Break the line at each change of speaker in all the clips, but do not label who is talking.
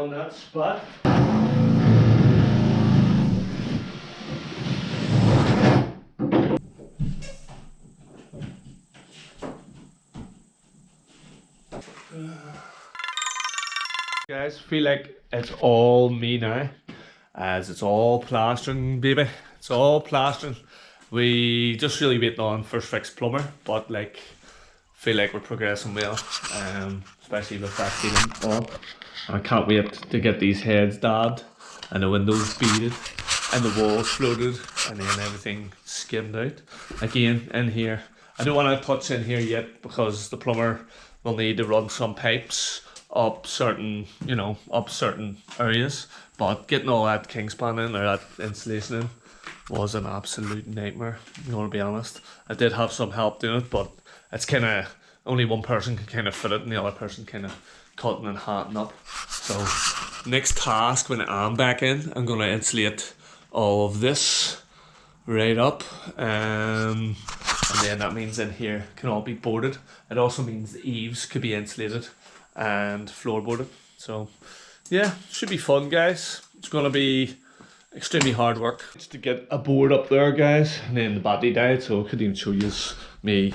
on that spot. Guys, feel like it's all me now, as it's all plastering, baby. It's all plastering. We just really waiting on first fix plumber, but like feel like we're progressing well, especially with that ceiling on. I can't wait to get these heads dabbed and the windows beaded and the walls floated and then everything skimmed out. Again, in here, I don't want to touch in here yet because the plumber will need to run some pipes up certain, up certain areas. But getting all that kingspan in, or that insulation in, was an absolute nightmare, I'm gonna be honest. I did have some help doing it, but it's kind of, only one person can kind of fit it and the other person kind of cutting and hatting up. So next task when I'm back in, I'm gonna insulate all of this right up, and then that means in here can all be boarded. It also means the eaves could be insulated and floorboarded. So yeah, should be fun, guys. It's gonna be extremely hard work just to get a board up there, guys, and then the battery died, so I couldn't even show you me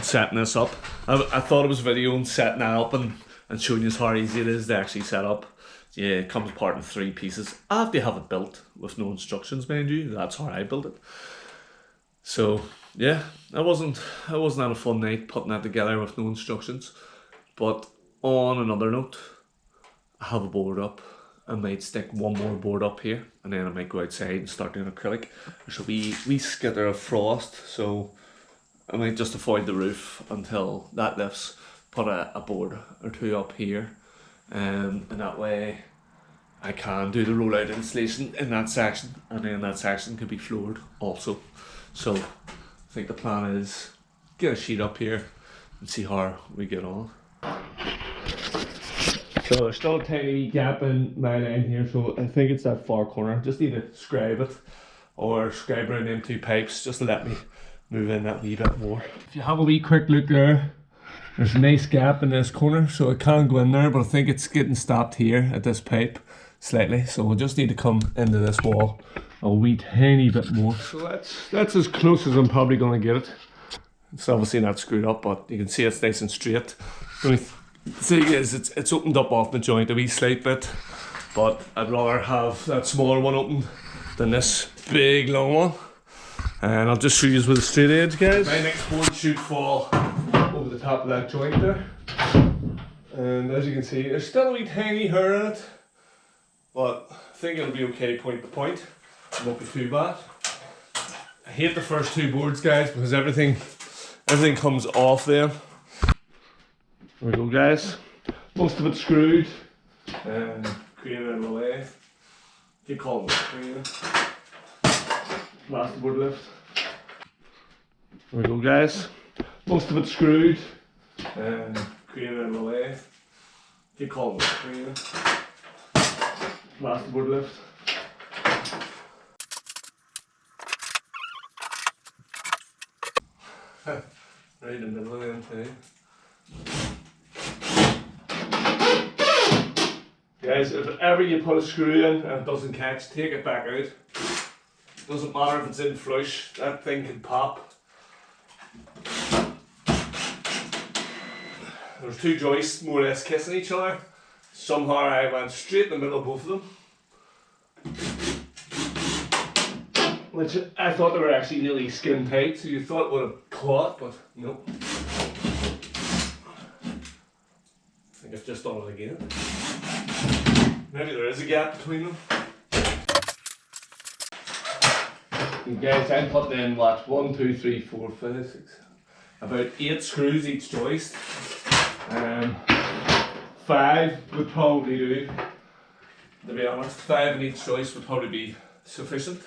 setting this up. I thought it was videoing setting that up and showing you how easy it is to actually set up. Yeah, it comes apart in 3 pieces. I have to have it built with no instructions, mind you. That's how I built it. So yeah, it wasn't that a fun night putting that together with no instructions. But on another note, I have a board up. I might stick one more board up here, and then I might go outside and start doing acrylic. There's a wee skitter of frost, so I might just avoid the roof until that lifts. Put a board or 2 up here, and that way I can do the rollout installation in that section, and then that section could be floored also. So I think the plan is get a sheet up here and see how we get on. So there's still a tiny gap in my line here, so I think it's that far corner. Just need to scribe it, or scribe around them 2 pipes just to let me move in that wee bit more. If you have a wee quick look there, there's a nice gap in this corner, so it can go in there, but I think it's getting stopped here at this pipe slightly, so we'll just need to come into this wall a wee tiny bit more. So that's as close as I'm probably going to get it. It's obviously not screwed up, but you can see it's nice and straight. The only thing is it's opened up off the joint a wee slight bit, but I'd rather have that smaller one open than this big long one. And I'll just show you with a straight edge, guys. My next board should fall over the top of that joint there, and as you can see there's still a wee tiny hair in it, but I think it'll be okay point to point. It won't be too bad. I hate the first 2 boards, guys, because everything comes off them. There we go, guys. Most of it's screwed and created in the way. You call it plasterboard lift. There we go, guys. Most of it's screwed and created in the way. You call it plasterboard lift. Right in the middle of them too. Guys, if ever you put a screw in and it doesn't catch, take it back out. Doesn't matter if it's in flush, that thing can pop. There's 2 joists more or less kissing each other. Somehow I went straight in the middle of both of them, which I thought they were actually nearly skin tight, so you thought it would have caught, but no. I think I've just done it again. Maybe there is a gap between them. And guys, I'm putting in what? 1, 2, 3, 4, 5, 6, about 8 screws each joist. 5 would probably do, to be honest. 5 in each joist would probably be sufficient.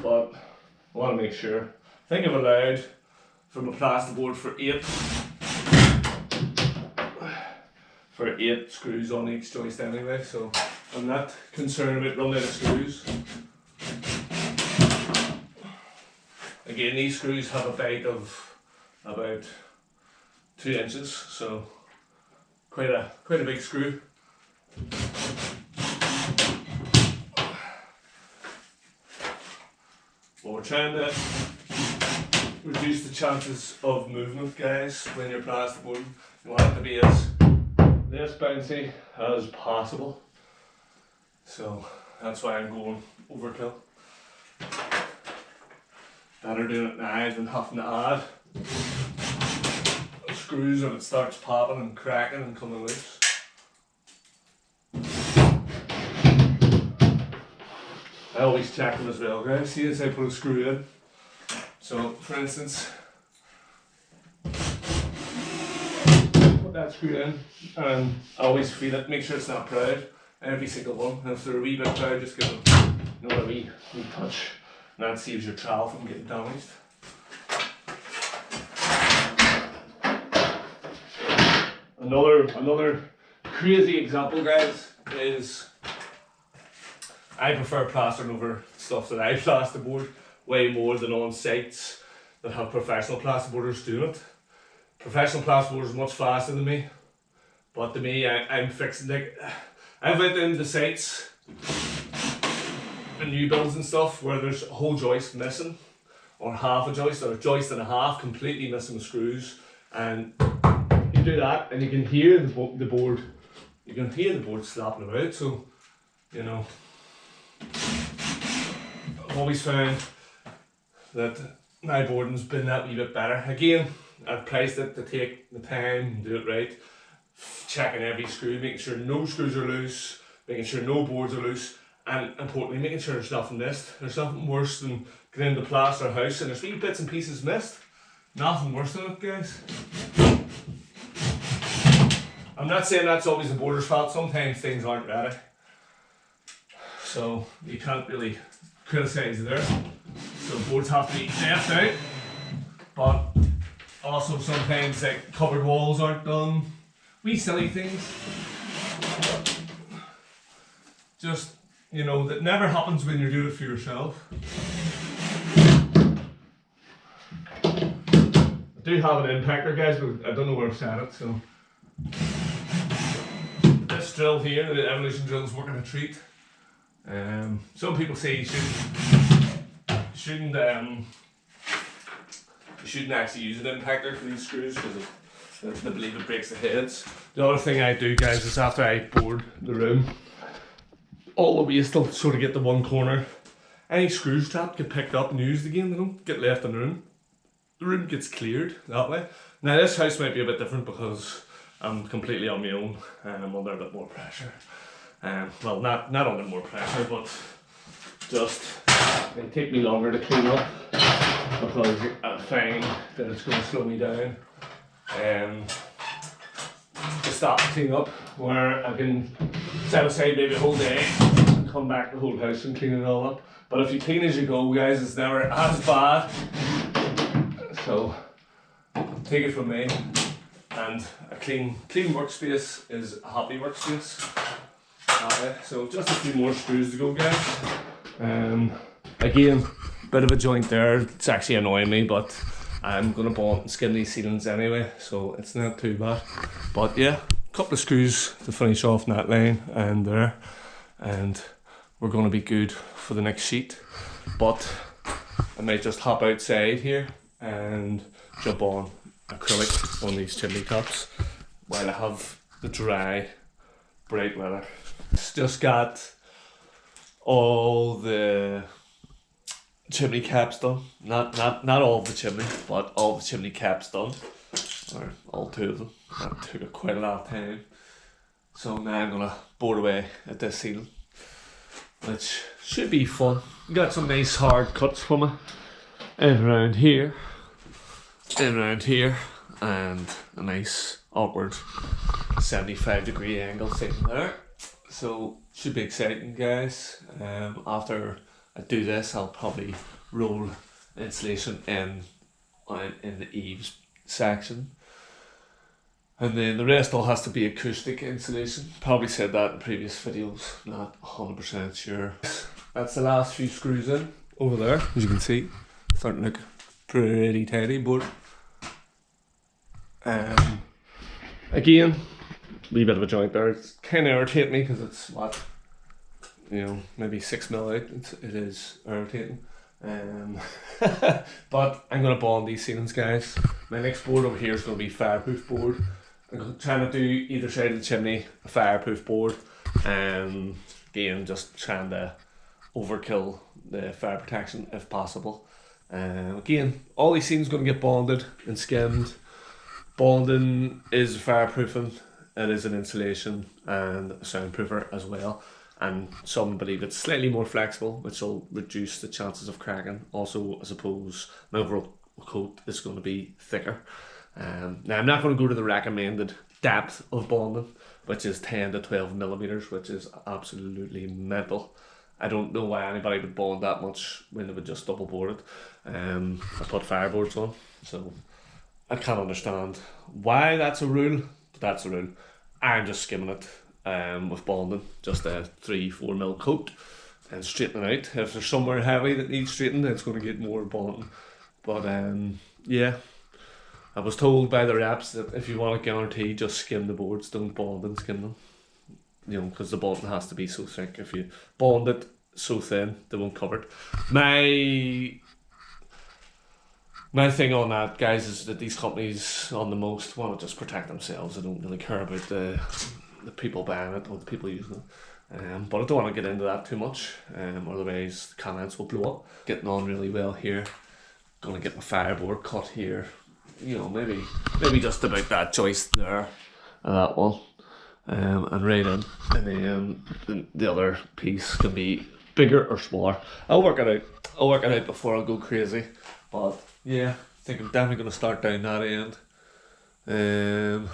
But I want to make sure. I think I've allowed from a plasterboard for 8 screws on each joist anyway, so I'm not concerned about running out of screws. Again, these screws have a bite of about 2 inches, so quite a big screw. Well, we're trying to reduce the chances of movement, guys, when you're plasterboarding. You want it to be as less bouncy as possible. So that's why I'm going overkill. Better doing it now than having to add screws when it starts popping and cracking and coming loose. I always check them as well, guys. See as I put a screw in. So, for instance, put that screw in and I always feel it, make sure it's not proud. Every single one. And if they're a wee bit proud, just give them, you know, a wee touch. And that saves your trowel from getting damaged. Another crazy example, guys, is I prefer plastering over stuff that I plasterboard way more than on sites that have professional plasterboarders doing it. Professional plasterboarders are much faster than me, but to me, I'm fixing, like, I've went into sites and new builds and stuff where there's a whole joist missing, or half a joist, or a joist and a half completely missing with screws, and you do that and you can hear the board, you can hear the board slapping about. So, you know, I've always found that my boarding's been that wee bit better. Again, I've priced it to take the time and do it right, checking every screw, making sure no screws are loose, making sure no boards are loose, and importantly making sure there's nothing missed. There's nothing worse than getting into plaster a house and there's wee bits and pieces missed. Nothing worse than it, guys. I'm not saying that's always the boarder's fault. Sometimes things aren't ready, so you can't really criticise there. So boards have to be left out, but also sometimes like cupboard walls aren't done. Wee silly things. Just, you know, that never happens when you're doing it for yourself. I do have an impactor, guys, but I don't know where I've set it, so. This drill here, the evolution drill, is working a treat. Some people say you shouldn't actually use an impactor for these screws because they believe it breaks the heads. The other thing I do, guys, is after I board the room, all the waste will sort of get to one corner. Any screws trapped get picked up and used again. They don't get left in the room. The room gets cleared that way. Now this house might be a bit different because I'm completely on my own and I'm under a bit more pressure. Well, not under more pressure, but just it take me longer to clean up because I find that it's going to slow me down. To stop cleaning up, where I can set aside maybe a whole day and come back the whole house and clean it all up. But if you clean as you go, guys, it's never as bad. So take it from me. And a clean workspace is a happy workspace. So just a few more screws to go, guys. Again, bit of a joint there. It's actually annoying me, but I'm gonna bond and skin these ceilings anyway, so it's not too bad. But yeah, a couple of screws to finish off in that line and there, and we're gonna be good for the next sheet. But I might just hop outside here and jump on acrylic on these chimney tops while I have the dry, bright weather. Just got all the chimney caps done. Not all of the chimney, but all the chimney caps done. Or all two of them. That took quite a lot of time. So now I'm gonna board away at this ceiling, which should be fun. Got some nice hard cuts from it. In around here, and a nice awkward 75-degree angle sitting there. So should be exciting, guys. After I do this, I'll probably roll insulation in the eaves section, and then the rest all has to be acoustic insulation. Probably said that in previous videos, not 100% sure. That's the last few screws in over there, as you can see. Starting to look pretty tidy, but again, wee bit of a joint there. It's kind of irritating me because it's what, you know, maybe 6 mil out. It is irritating. But I'm going to bond these ceilings, guys. My next board over here is going to be fireproof board. I'm trying to do either side of the chimney a fireproof board. Again, just trying to overkill the fire protection if possible. Again, all these ceilings going to get bonded and skimmed. Bonding is fireproofing. It is an insulation and a soundproofer as well. And some believe it's slightly more flexible, which will reduce the chances of cracking. Also, I suppose my overall coat is going to be thicker. Now, I'm not going to go to the recommended depth of bonding, which is 10 to 12 millimeters, which is absolutely mental. I don't know why anybody would bond that much when they would just double board it. I put fireboards on, so I can't understand why that's a rule, but that's a rule. I'm just skimming it with bonding, just a 3-4 mil coat and straighten it out. If there's somewhere heavy that needs straightening, it's going to get more bonding. But yeah, I was told by the reps that if you want a guarantee, just skim the boards, don't bond and skim them. You know, because the bonding has to be so thick. If you bond it so thin, they won't cover it. My thing on that, guys, is that these companies on the most want to just protect themselves. They don't really care about the people buying it or the people using it. But I don't want to get into that too much, otherwise the comments will blow up. Getting on really well here. Gonna get my fireboard cut here. You know, maybe just about that joist there and that one. And right in, and then the other piece can be bigger or smaller. I'll work it out before I go crazy. But yeah, I think I'm definitely going to start down that end.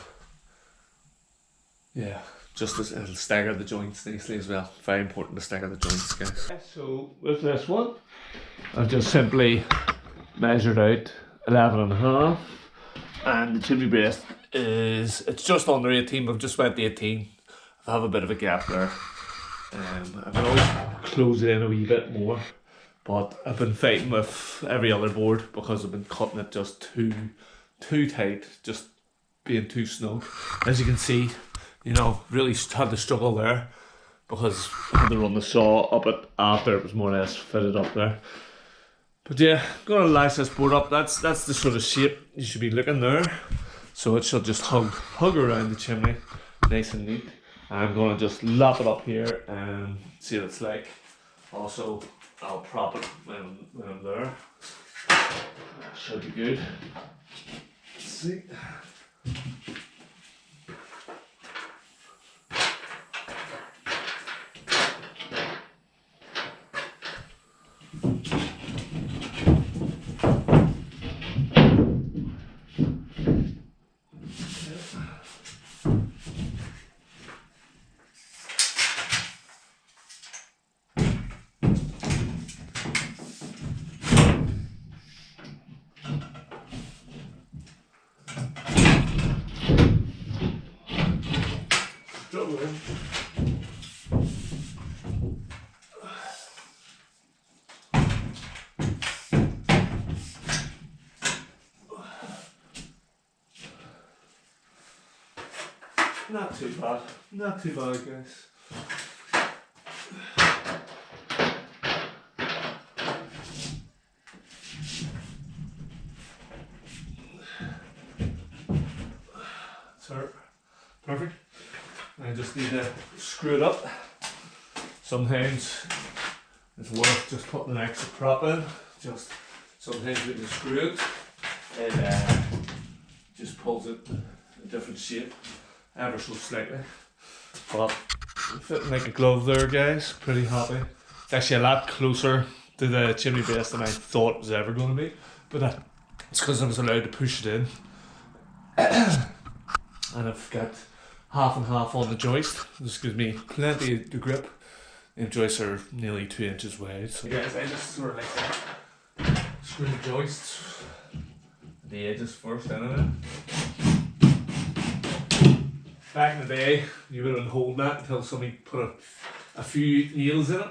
Yeah, just as it'll stagger the joints nicely as well. Very important to stagger the joints, guys. So with this one, I've just simply measured out 11.5, and the chimney breast it's just under 18, but I've just went to 18. I have a bit of a gap there. I can always close it in a wee bit more, but I've been fighting with every other board because I've been cutting it just too tight, just being too snug. As you can see, you know, really had to struggle there because I had to run the saw up it after it was more or less fitted up there. But yeah, I'm gonna lace this board up. That's the sort of shape you should be looking there. So it should just hug around the chimney, nice and neat. I'm gonna just lap it up here and see what it's like. Also, I'll prop it when I'm there. Should be good. Let's see. Not too bad, guys. That's perfect. I just need to screw it up. Sometimes it's worth just putting an extra prop in. Sometimes we can screw it. It just pulls it a different shape, ever so slightly. But fitting like a glove there, guys. Pretty happy. It's actually a lot closer to the chimney base than I thought it was ever going to be. But it's because I was allowed to push it in. And I've got half and half on the joist. This gives me plenty of grip. The joists are nearly 2 inches wide. So guys, I just sort of like to screw the joists, the edges first anyway. Back in the day, you would have been holding that until somebody put a few nails in it.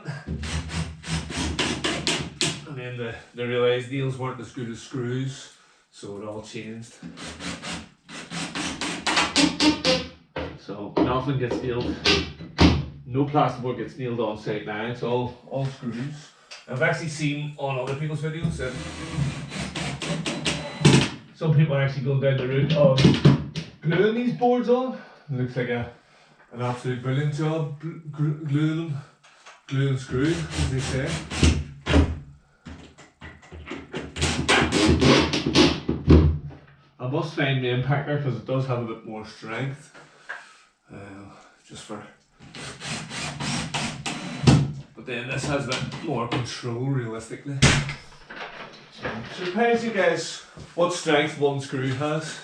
And then they realised nails weren't as good as screws, so it all changed. So Nothing gets nailed. No plasterboard gets nailed on site now. It's all screws. I've actually seen on other people's videos that some people are actually going down the route of gluing these boards on. It looks like an absolute brilliant job gluing screw, as they say. I must find the impactor because it does have a bit more strength. Just for. But then this has a bit more control realistically. So surprise you guys what strength one screw has.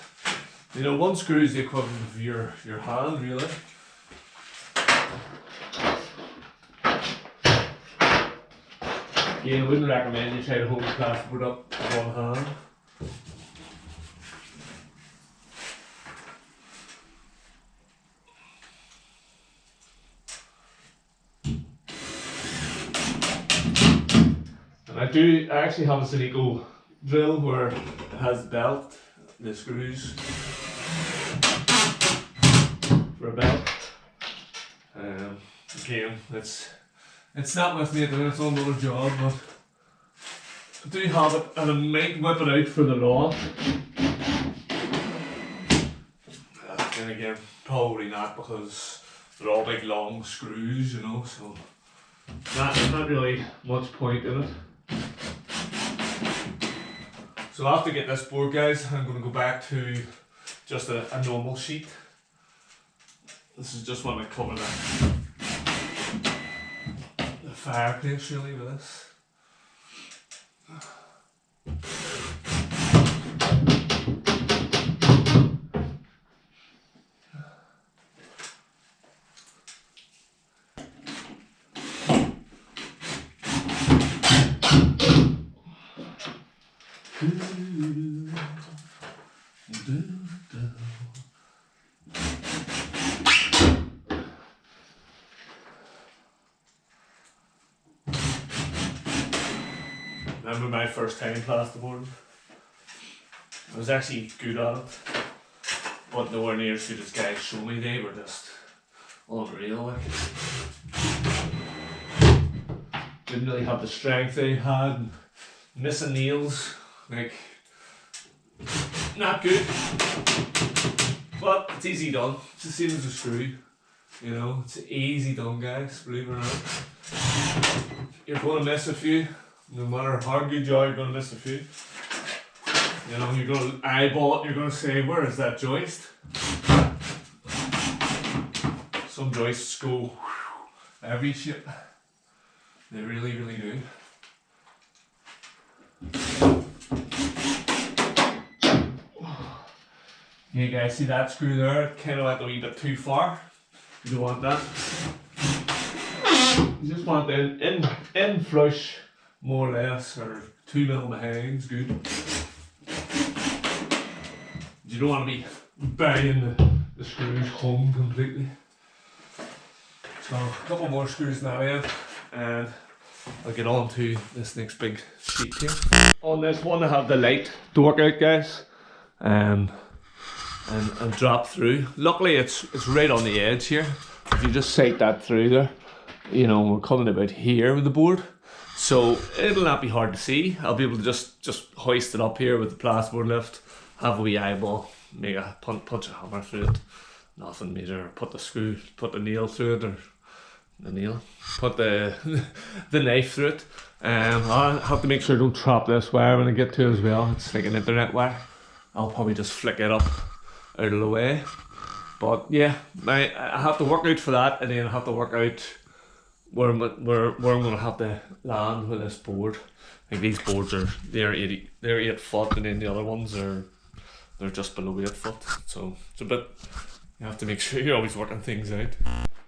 You know, one screw is the equivalent of your hand really. Again, I wouldn't recommend you try to hold the plasterboard up with one hand. I actually have a Silico drill where it has the belt, the screws for a belt. Again, it's not with me at the minute, it's on another job, but I do have it and I might whip it out for the lawn. Then again, probably not because they're all big long screws, you know, so there's not really much point in it. So after get this board, guys, I'm going to go back to just a normal sheet. This is just one I cover the fireplace really with this. Remember my first time plasterboarding? I was actually good at it, but nowhere near as good as guys showed me. They were just unreal. Like, didn't really have the strength they had. Missing nails, like not good. But it's easy done. It's the same as a screw. You know, it's easy done, guys. Believe it or not. You're going to miss a few. No matter how good you are, you're going to miss a few. You know, you're going to eyeball it, you're going to say, where is that joist? Some joists go every shape. They really, really do. You guys see that screw there? It kind of went a wee bit too far. You don't want that. You just want the in flush. More or less, or 2 mil behind is good. You don't want to be banging the screws home completely. So a couple more screws now in, and I'll get on to this next big sheet here. On this one I have the light to work out, guys, and drop through. Luckily it's right on the edge here. If you just sight that through there, you know, we're coming about here with the board. So it'll not be hard to see. I'll be able to just hoist it up here with the plasterboard lift, have a wee eyeball, make a punch a hammer through it. Nothing major. Put the nail through it, or the nail. Put the knife through it. I'll have to make sure I don't trap this wire when I get to it as well. It's like an internet wire. I'll probably just flick it up out of the way. But yeah, I have to work out for that, and then I have to work out where I'm going to have to land with this board. Like these boards they're 8 foot, and then the other ones they're just below 8 foot. So it's a bit, you have to make sure you're always working things out.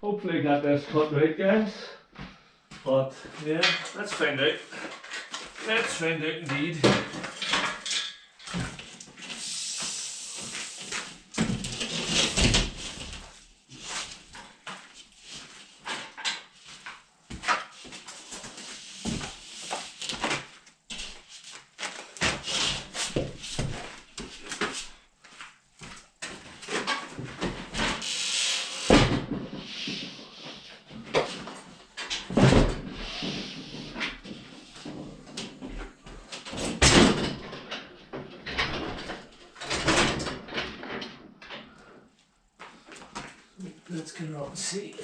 Hopefully I got this cut right, guys. But yeah, let's find out. Let's find out indeed. Let's get her up and see.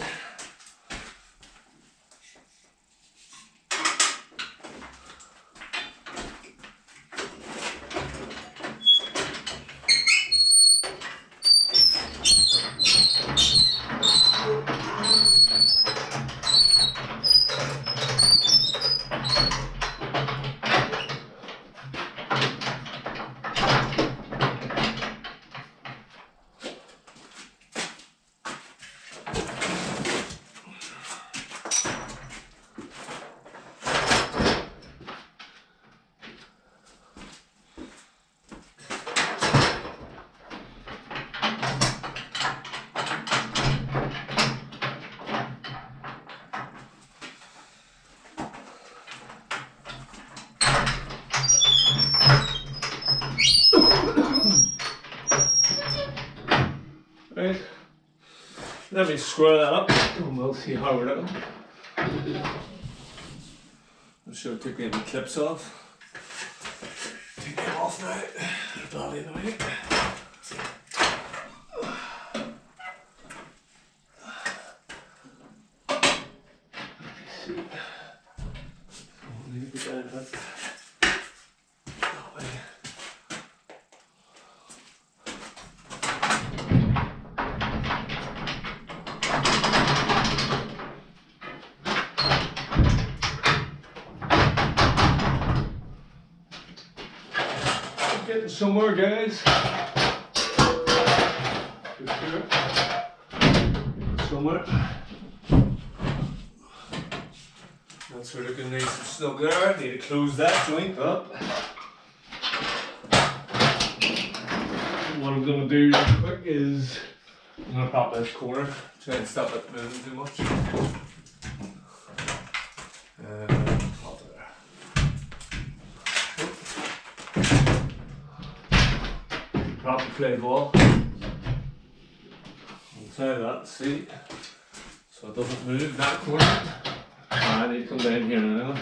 Right, let me square that up and we'll see how we're looking. I should take the clips off. Take them off now. Body in the way. Getting somewhere, guys. For sure. Somewhere. That's where looking nice and snug there. Need to close that joint up. What I'm going to do real quick is I'm going to prop this corner, try and stop it moving too much. Prop it there. Prop the clay ball. I'll try that, see? So it doesn't move that corner. I need to come down here now.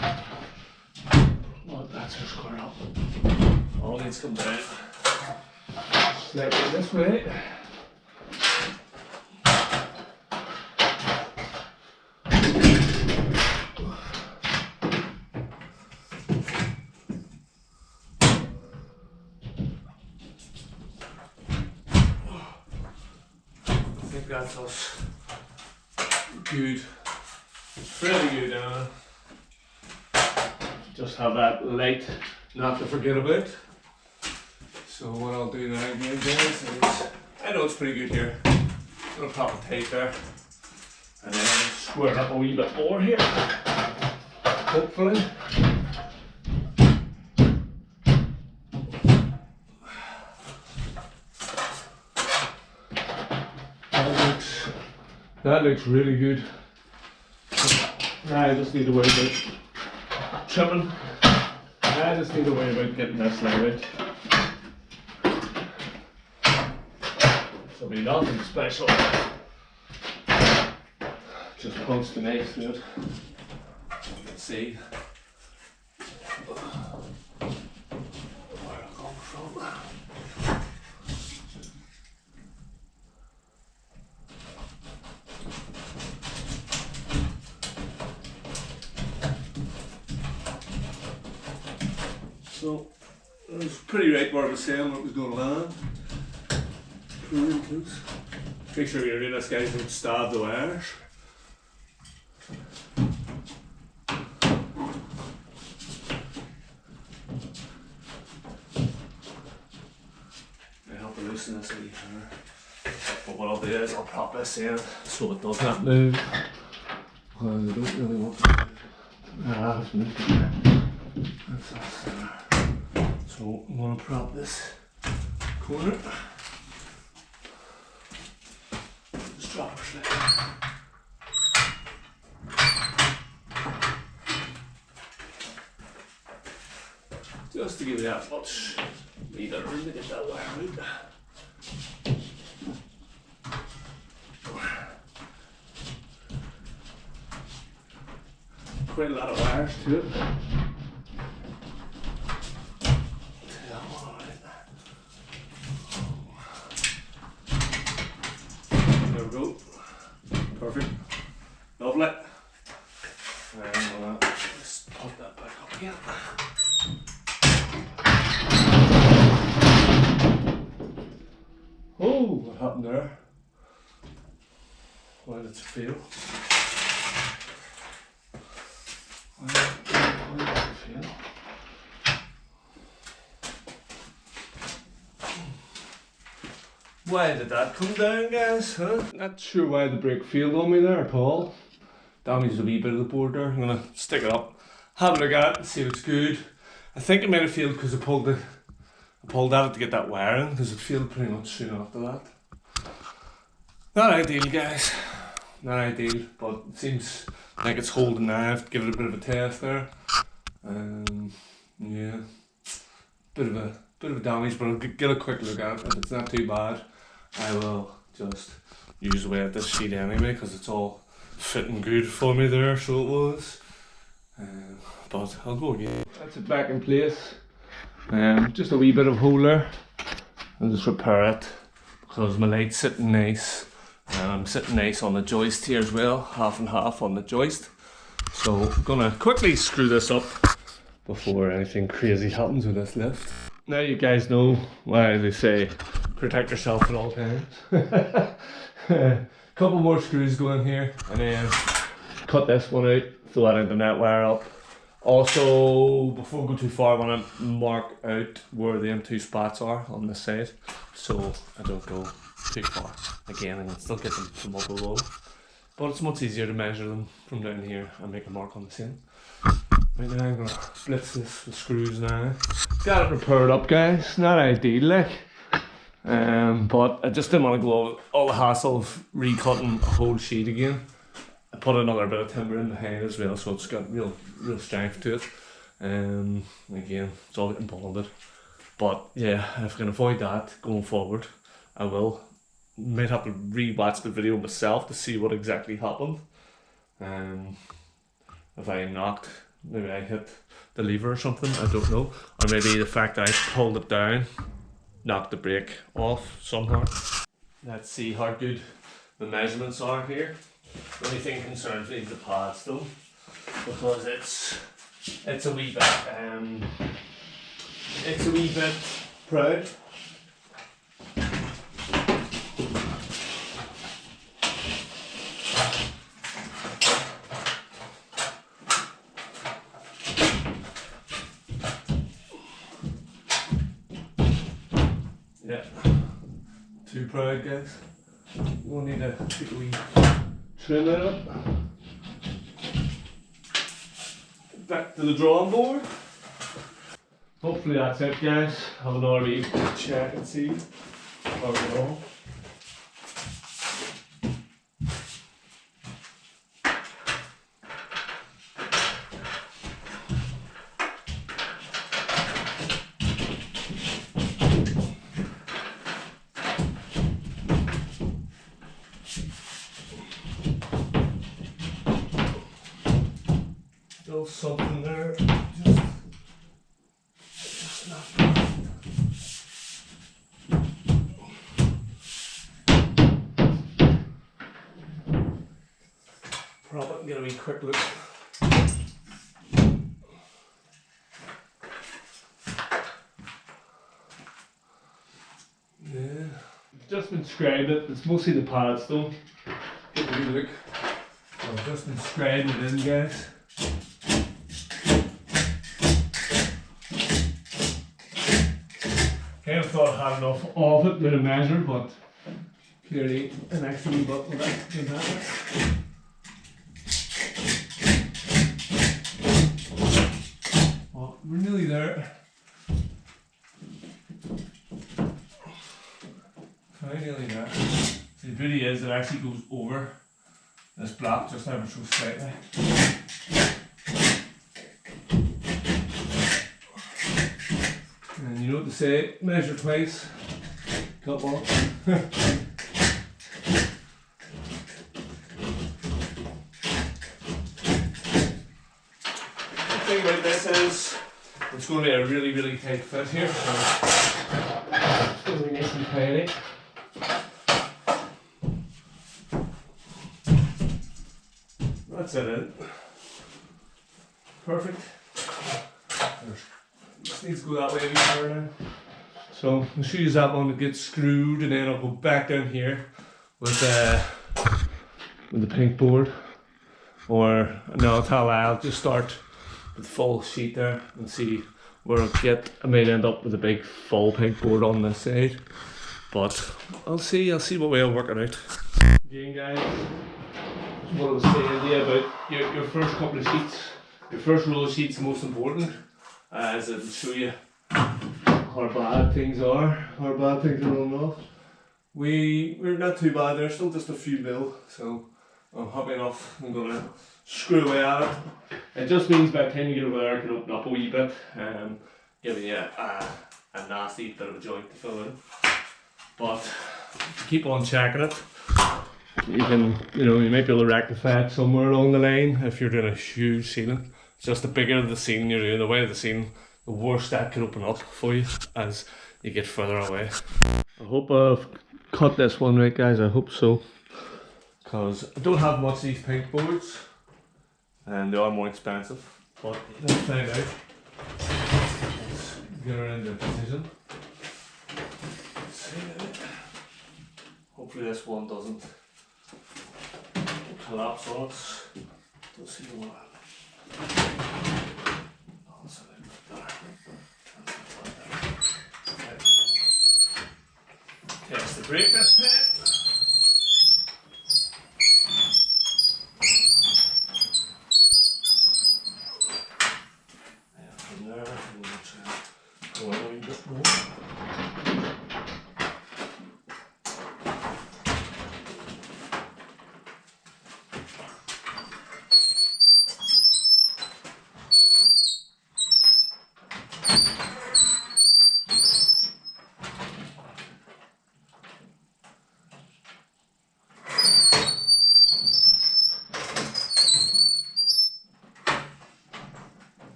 Oh, that's just square up. All needs to come down. Slightly this way. I think that's us. Good. Pretty good now. Just have that light not to forget about. So what I'll do now again, guys, is I know it's pretty good here. I'm gonna pop a tape there and then square it up a wee bit more here. Hopefully. That looks really good. Now I just need to worry about trimming. I just need to worry about getting this now out. There'll be nothing special. Just punch the knife through it. Let's see where it comes from. So it was pretty right where I was saying where it was going to land. Really close. Make sure you're doing this, guys, don't stab the wires. I help to loosen this a wee hair. But what I'll do is I'll prop this in so it does not move. Because I don't really want to move. Ah, it's moving. That's us there. So I'm going to prop this corner. Just drop her slightly. Just to give it that much wee bit of room to get that wire out. Quite a lot of wires to it. There we go. Perfect. Lovely. And I'm gonna just put that back up again. Oh, what happened there? Why did it fail? Why did it fail? Why did that come down, guys? Huh? Not sure why the brake failed on me there at all. Damaged a wee bit of the board there. I'm gonna stick it up, have a look at it, and see if it's good. I think it might have failed because I pulled at it to get that wire in, because it failed pretty much soon after that. Not ideal, guys. Not ideal, but it seems like it's holding now. I have to give it a bit of a test there. Yeah, bit of a damage, but I'll get a quick look at it. If it's not too bad, I will just use away at this sheet anyway, because it's all fitting good for me there, so it was. But I'll go again. That's it back in place. Just a wee bit of hole there. I'll just repair it because my light's sitting nice. And I'm sitting nice on the joist here as well, half and half on the joist. So I'm gonna quickly screw this up before anything crazy happens with this lift. Now you guys know why they say protect yourself at all times. Couple more screws go in here and then cut this one out, throw that into net wire up. Also, before we go too far, I want to mark out where the M2 spots are on this side, so I don't go too far. Again, I can still get them from up below, but it's much easier to measure them from down here and make a mark on the same. Right now I'm going to blitz this with screws now. Got it repaired up, guys. Not ideal, like. But I just didn't want to go all the hassle of recutting a whole sheet again. I put another bit of timber in behind as well, so it's got real strength to it. Again, it's all getting bonded. But yeah, if I can avoid that going forward, I will. Might have to re-watch the video myself to see what exactly happened. If I knocked, maybe I hit the lever or something, I don't know. Or maybe the fact that I pulled it down knocked the brake off somehow. Let's see how good the measurements are here. The only thing concerns me is the pad still, because it's a wee bit proud. Yeah, too proud, guys. We'll need to take a wee trim it up. Back to the drawing board. Hopefully that's it, guys. Have another wee check and see how we're going. Still something there, just not bad. Prop it and get a wee quick look. Yeah, just been scrubbed it. It's mostly the pads though. Get a wee look. I've just been scrubbing it in, guys. Kind of thought I had enough of it with a measure, but clearly an extra wee bit with that. Well, we're nearly there. Very nearly there. So the beauty is it actually goes over this block just ever so slightly. And you know what to say, measure twice, cut once. The thing about this is, it's going to be a really tight fit here, so it's going to be nice and tidy. That's it. Perfect. Just needs to go that way a wee further now. So I'll show you that one that gets screwed, and then I'll go back down here with the pink board. Or no, I'll just start with full sheet there and see where I'll get. I might end up with a big full pink board on this side, but I'll see what way I'll work it out. Again, guys, what I was saying to you about your first couple of sheets, your first roll of sheets is most important, as it'll show you how bad things are, how bad things are rolling off. We're not too bad there, still just a few mil, so I'm happy enough. I'm going to screw away at it. It just means by the time you get over there, it can open up a wee bit, giving you a nasty bit of a joint to fill in. But keep on checking it. You can, you might be able to rectify it somewhere along the line if you're doing a huge ceiling. It's just the bigger the ceiling you're doing, the way the ceiling, the worse that can open up for you as you get further away. I hope I've cut this one right, guys. I hope so, because I don't have much of these pink boards and they are more expensive, but let's find out. Let's get her into a position. Let's see. Hopefully this one doesn't collapse on us. Don't see the one. Test the brake this time. And from there, we'll try and go in a wee bit more.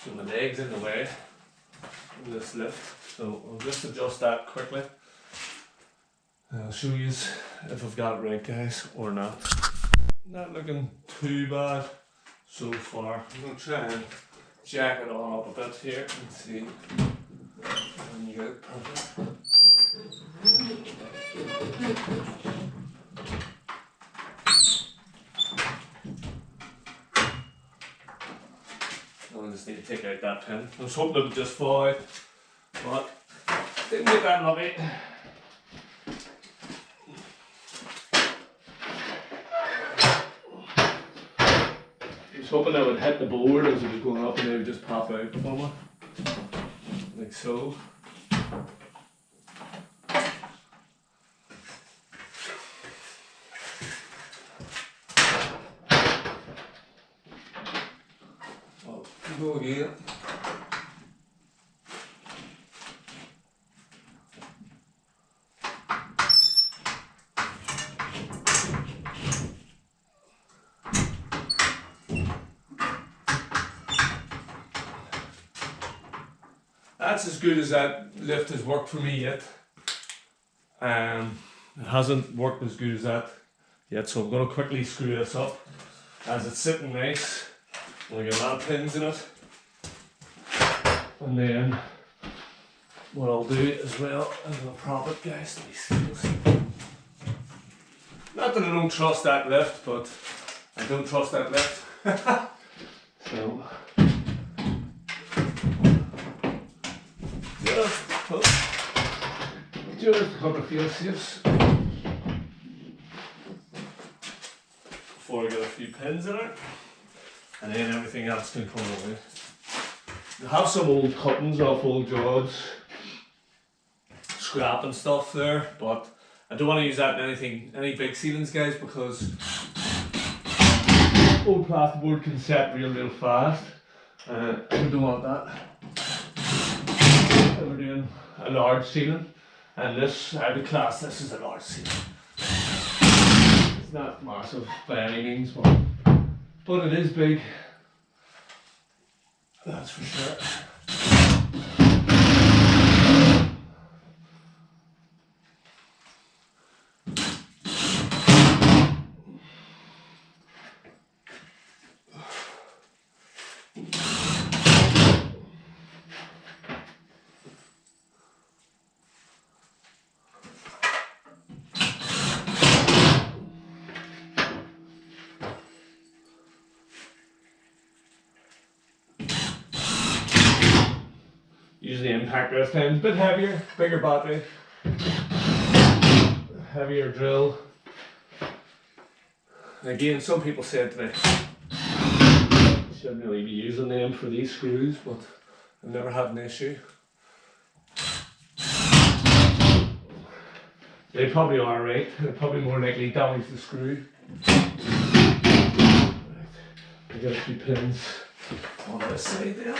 So my leg's in the way of this lift, so I'll just adjust that quickly. And I'll show you if I've got it right, guys, or not. Not looking too bad so far. I'm going to try and jack it on up a bit here and see. And you get it perfect. I just need to take out that pin. I was hoping it would just fall out, but didn't get that lucky. I was hoping I would hit the board as it was going up and it would just pop out for me, like so. Go again. That's as good as that lift has worked for me yet. It hasn't worked as good as that yet, so I'm going to quickly screw this up as it's sitting nice. I'll get a lot of pins in it, and then what I'll do as well is I'll prop it, guys, to these seals. Not that I don't trust that lift, but I don't trust that lift. So just a couple of field safes before I get a few pins in it. And then everything else can come away. I have some old cuttings off old jobs, scrap and stuff there, but I don't want to use that in any big ceilings, guys, because old plasterboard can set real fast. I don't want that. We're doing a large ceiling, and this, I would class this as a large ceiling. It's not massive by any means, but it is big, that's for sure. using the impactor this time. A bit heavier, bigger battery, heavier drill. Again, some people said to me, you shouldn't really be using them for these screws, but I've never had an issue. They probably are right. They're probably more likely damage the screw. Right. I got a few pins on this side there.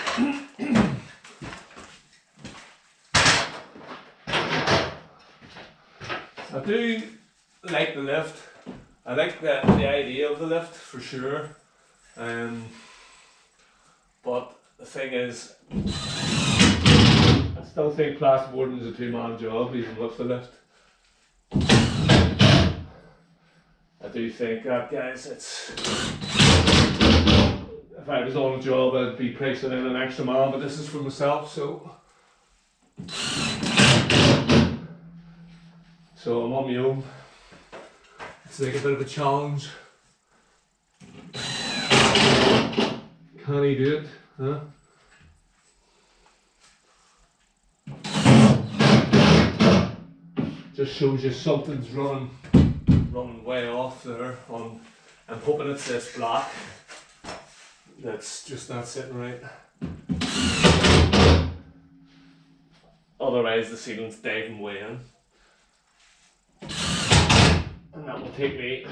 I do like the lift. I like the idea of the lift for sure. But the thing is, I still think plasterboarding is a two-man job, even with the lift. I do think that, guys, it's, if I was on a job I'd be pricing in an extra man, but this is for myself, so I'm on my own. It's like a bit of a challenge. Can he do it? Huh? Just shows you something's running way off there. I'm hoping it's this black that's just not sitting right. Otherwise the ceiling's diving way in. And that will take me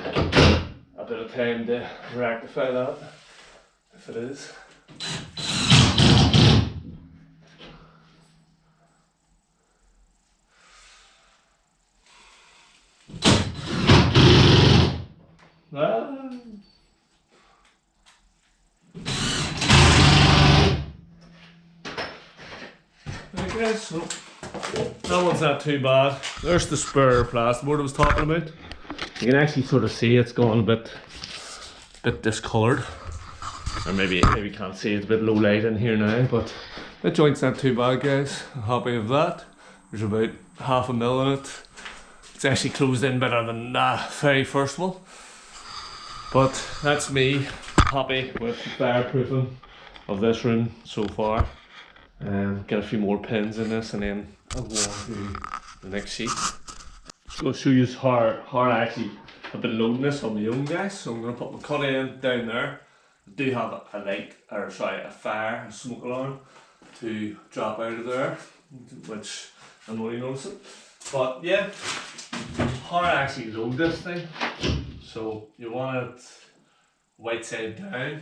a bit of time to rectify that, if it is. I guess so. That one's not too bad. There's the spare plasterboard I was talking about. You can actually sort of see it's gone a bit discoloured. Or maybe you can't see, it's a bit low light in here now, but the joint's not too bad, guys. I'm happy with that. There's about 1/2 mil in it. It's actually closed in better than the very first one. But that's me happy with the fireproofing of this room so far. Get a few more pins in this and then I'll go on to the next sheet. Just going to show you how I actually have been loading this on my own, guys. So I'm going to put my cut end down there. I do have a fire, a smoke alarm to drop out of there, which I'm only noticing. But yeah, how I actually load this thing. So you want it white side down.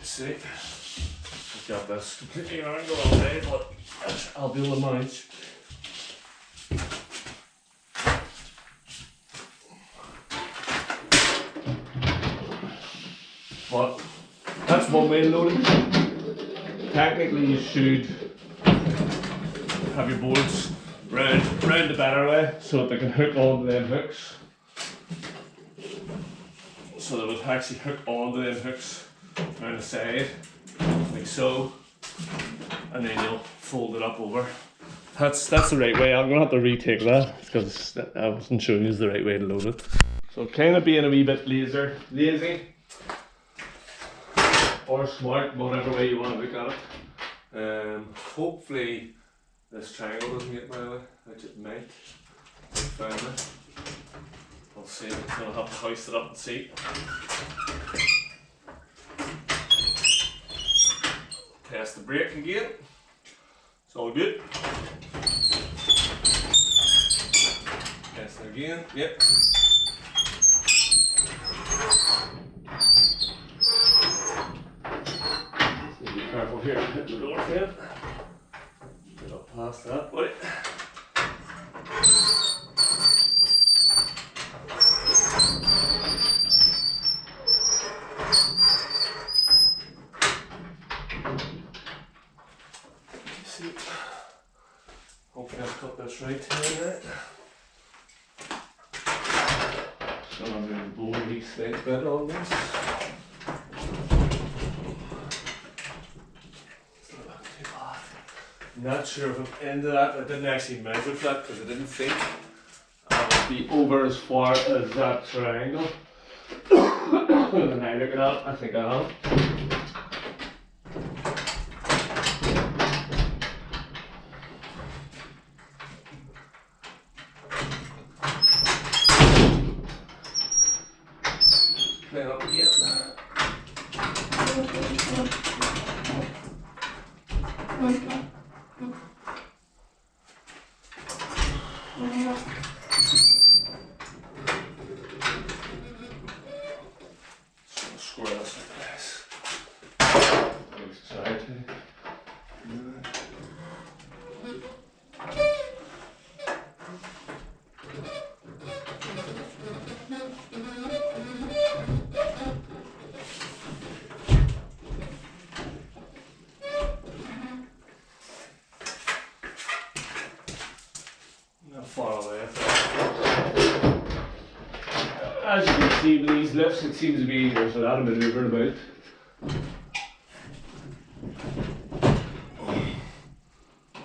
See, I've got this completely angled all day, but I'll be able to manage. But that's one way to load it. Technically you should have your boards round the better way so that they can hook onto them hooks. So they would actually hook onto them hooks around the side, like so, and then you'll fold it up over. That's the right way. I'm gonna have to retake that because I wasn't showing you the right way to load it. So kind of being a wee bit lazy, or smart, whatever way you want to look at it. Hopefully this triangle doesn't get my way, which it might. Finally, I'll see. I'm gonna have to hoist it up and see. Test the brake again. It's all good. Test it again. Yep. Be careful here. Hit the door frame. Get up past that, buddy. See, hopefully I've cut this right here. So I'm going to blow these things bit on this. Not sure if I'm into that. I didn't actually measure that because I didn't think I would be over as far as that triangle. And I look at that, I think I am. Square this like this. Try to. Not far away. As you can see with these lifts, it seems to be easier, so that'll maneuver about.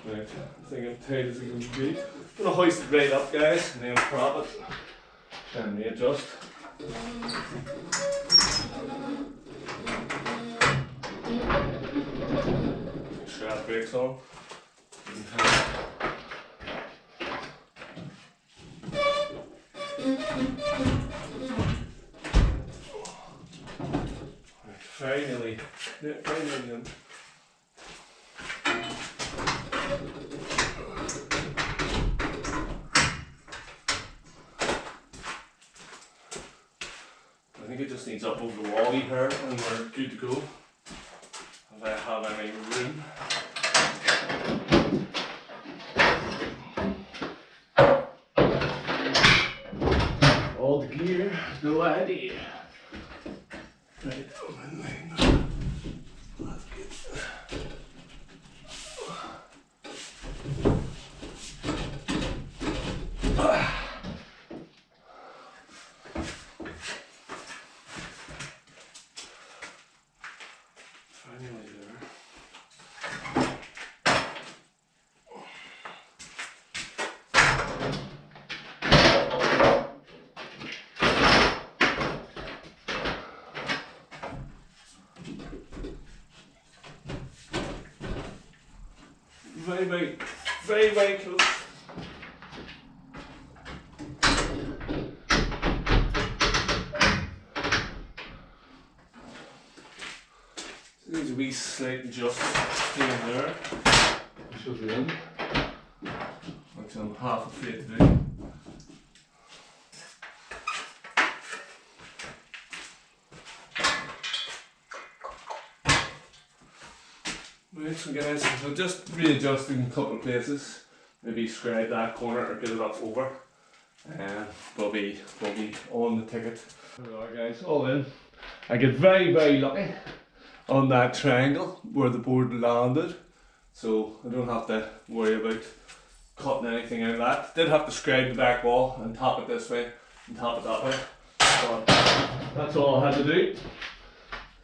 Right, I think I'm tight as it can be. I'm gonna hoist it right up, guys, and then prop it and readjust. Strap brakes on. Finally in. I think it just needs up over the wall here and we're good to go. If I have any room. All the gear, no idea. Right, that's good. Finally there. Very close. So there's a wee slight adjustment here and there. Should be in. Which I'm half afraid to do. Right, so guys, so just readjusting a couple of places. Maybe scrape that corner or get it up over. And we'll be on the ticket. There we are, guys, all in. I get very lucky on that triangle where the board landed. So I don't have to worry about cutting anything out of that. Did have to scrape the back wall and top it this way and top it that way. But that's all I had to do.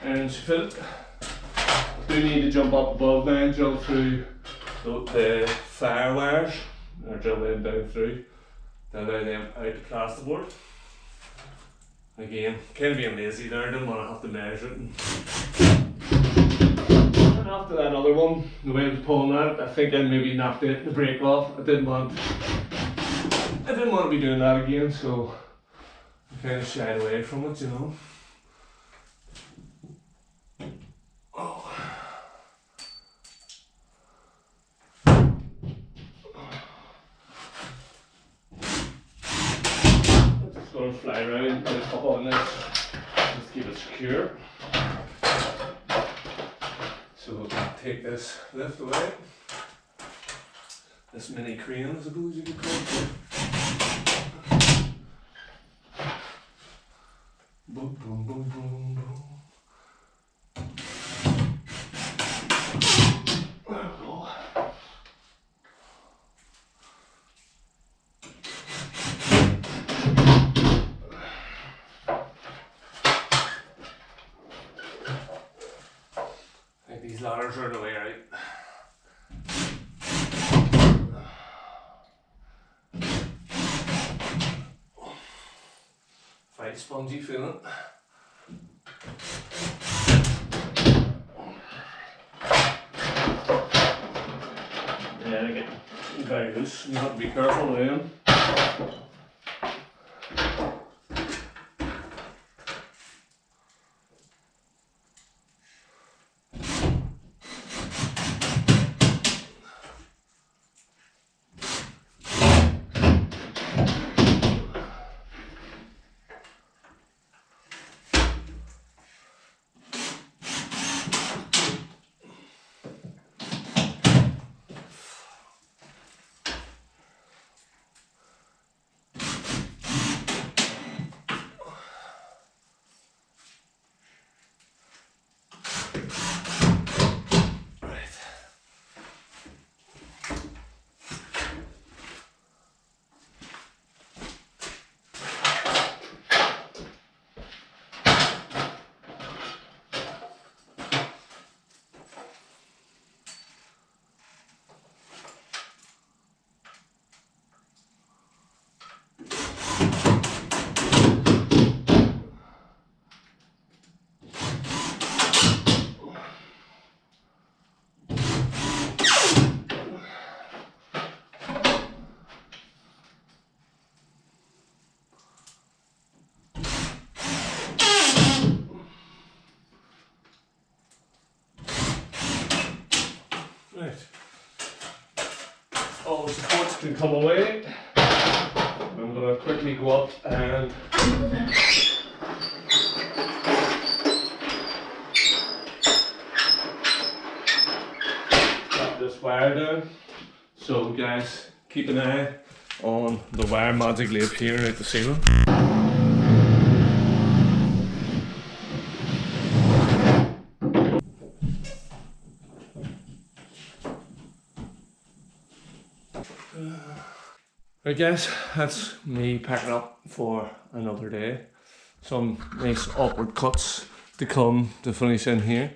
And fit it. Do need to jump up above now and drill through the fire wires, or drill them down through to allow them out to plasterboard. Again, kind of being lazy there, didn't want to have to measure it. And after that other one, the way I was pulling that, I think I maybe knocked the brake off. I didn't want to be doing that again, so I kind of shied away from it, you know. Going to fly around, put it up on this, just keep it secure. So we'll take this lift away. This mini crane, I suppose you could call it. Boom, boom, boom, boom, boom. These ladders are the way out. Quite spongy feeling. Yeah, they get very loose. You have to be careful with them. Right. All the supports can come away. I'm going to quickly go up and drop this wire down. So guys, keep an eye on the wire magically appearing at the ceiling. Right guys, that's me packing up for another day. Some nice awkward cuts to come to finish in here.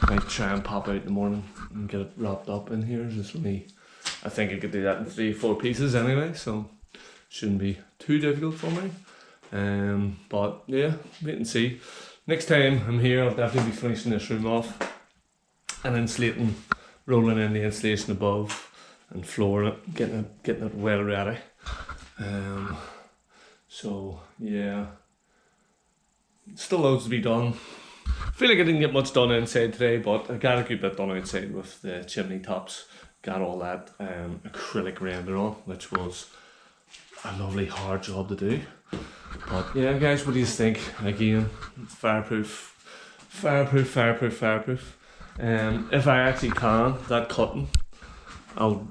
Might try and pop out in the morning and get it wrapped up in here. Just me. I think I could do that in 3-4 pieces anyway, so shouldn't be too difficult for me. But yeah, wait and see. Next time I'm here, I'll definitely be finishing this room off and insulating, rolling in the insulation above and flooring it, getting it well ready. So yeah, still loads to be done. I feel like I didn't get much done inside today, but I got a good bit done outside with the chimney tops. Got all that acrylic render on, which was a lovely hard job to do. But yeah guys, what do you think? Again, fireproof. If I actually can, that cutting, I'll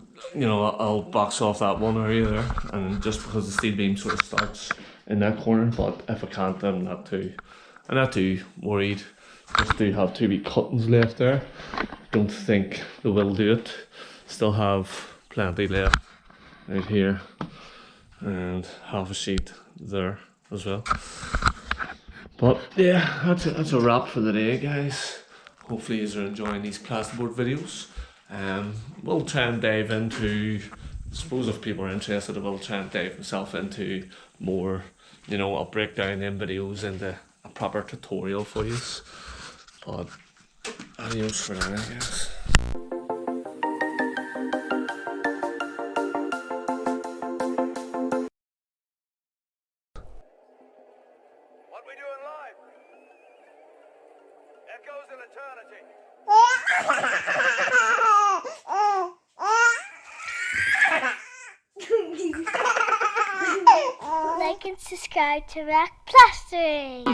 box off that one area there, and just because the steel beam sort of starts in that corner. But if I can't, I'm not too worried. Just do have 2 wee cuttings left there. Don't think they will do it. Still have plenty left out here, and half a sheet there as well. But yeah, that's a wrap for the day, guys. Hopefully you're enjoying these plasterboard videos. We'll try and dive into, I suppose if people are interested, we'll try and dive myself into more, I'll break down them videos into a proper tutorial for you. But adios for now, I guess.
What we doing live? Echoes in eternity.
Like and subscribe to MAC Plastering.